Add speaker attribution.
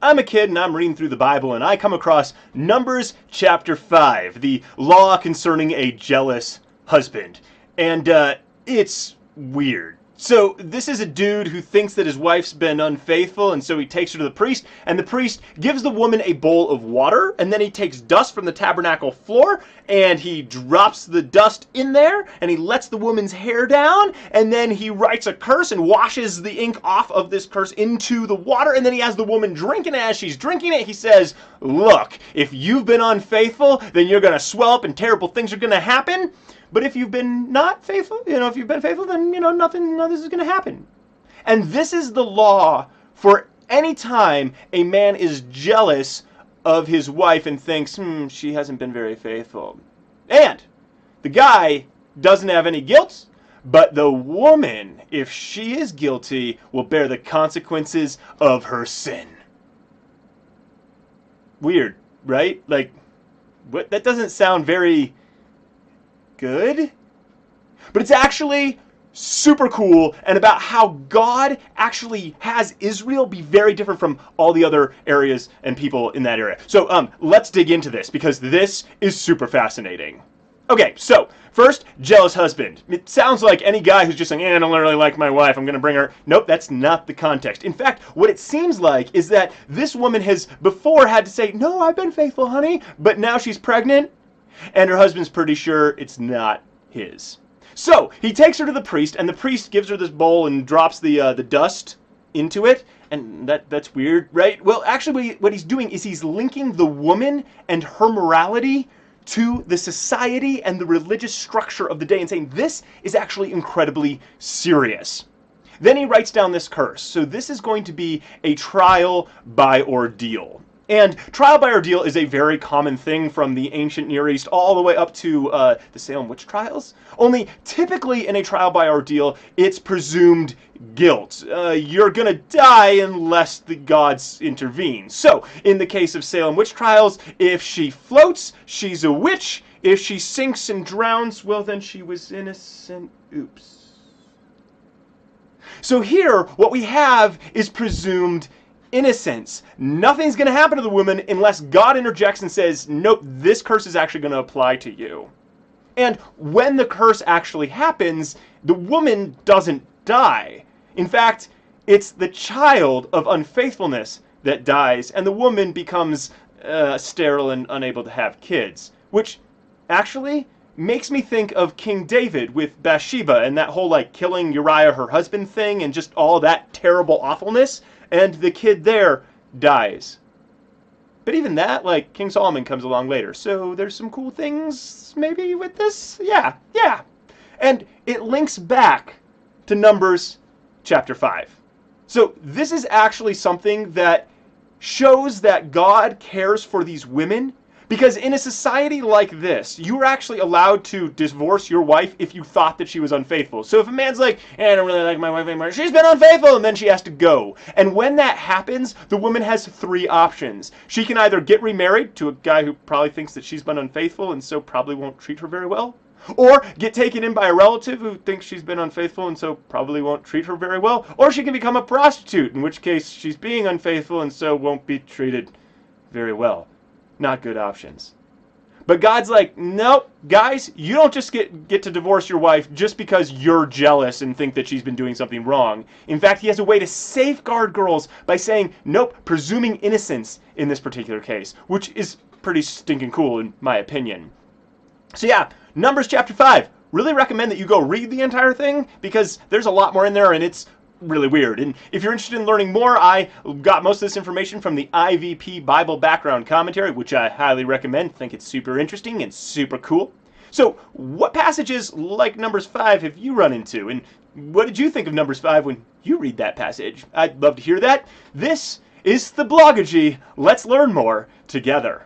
Speaker 1: I'm a kid and I'm reading through the Bible and I come across Numbers chapter 5, the law concerning a jealous husband. And it's weird. So this is a dude who thinks that his wife's been unfaithful, and so he takes her to the priest, and the priest gives the woman a bowl of water, and then he takes dust from the tabernacle floor, and he drops the dust in there, and he lets the woman's hair down, and then he writes a curse and washes the ink off of this curse into the water, and then he has the woman drink, and as she's drinking it, he says, look, if you've been unfaithful, then you're going to swell up and terrible things are going to happen. But if you've been not faithful, if you've been faithful, then, none of this is going to happen. And this is the law for any time a man is jealous of his wife and thinks, she hasn't been very faithful. And the guy doesn't have any guilt, but the woman, if she is guilty, will bear the consequences of her sin. Weird, right? Like, what? That doesn't sound very good, but it's actually super cool and about how God actually has Israel be very different from all the other areas and people in that area. So let's dig into this because this is super fascinating. Okay, so first, jealous husband. It sounds like any guy who's just saying, I don't really like my wife, I'm going to bring her. Nope, that's not the context. In fact, what it seems like is that this woman has before had to say, no, I've been faithful, honey, but now she's pregnant and her husband's pretty sure it's not his. So he takes her to the priest, and the priest gives her this bowl and drops the dust into it. And that's weird, right? Well, actually, what he's doing is he's linking the woman and her morality to the society and the religious structure of the day and saying this is actually incredibly serious. Then he writes down this curse. So this is going to be a trial by ordeal. And trial by ordeal is a very common thing from the ancient Near East all the way up to the Salem witch trials. Only typically in a trial by ordeal, it's presumed guilt. You're gonna die unless the gods intervene. So in the case of Salem witch trials, if she floats, she's a witch. If she sinks and drowns, well then she was innocent. Oops. So here, what we have is presumed innocence. Nothing's going to happen to the woman unless God interjects and says, nope, this curse is actually going to apply to you. And when the curse actually happens, the woman doesn't die. In fact, it's the child of unfaithfulness that dies, and the woman becomes sterile and unable to have kids, which actually makes me think of King David with Bathsheba and that whole killing Uriah, her husband thing, and just all that terrible awfulness. And the kid there dies. But even that, King Solomon comes along later. So there's some cool things maybe with this. Yeah. And it links back to Numbers chapter 5. So this is actually something that shows that God cares for these women. Because in a society like this, you were actually allowed to divorce your wife if you thought that she was unfaithful. So if a man's like, I don't really like my wife anymore, she's been unfaithful, and then she has to go. And when that happens, the woman has three options. She can either get remarried to a guy who probably thinks that she's been unfaithful and so probably won't treat her very well. Or get taken in by a relative who thinks she's been unfaithful and so probably won't treat her very well. Or she can become a prostitute, in which case she's being unfaithful and so won't be treated very well. Not good options. But God's like, nope, guys, you don't just get to divorce your wife just because you're jealous and think that she's been doing something wrong. In fact, he has a way to safeguard girls by saying, nope, presuming innocence in this particular case, which is pretty stinking cool in my opinion. So yeah, Numbers chapter 5. Really recommend that you go read the entire thing because there's a lot more in there and it's really weird. And if you're interested in learning more, I got most of this information from the IVP Bible Background Commentary, which I highly recommend. I think it's super interesting and super cool. So what passages like Numbers 5 have you run into? And what did you think of Numbers 5 when you read that passage? I'd love to hear that. This is Theblogogy. Let's learn more together.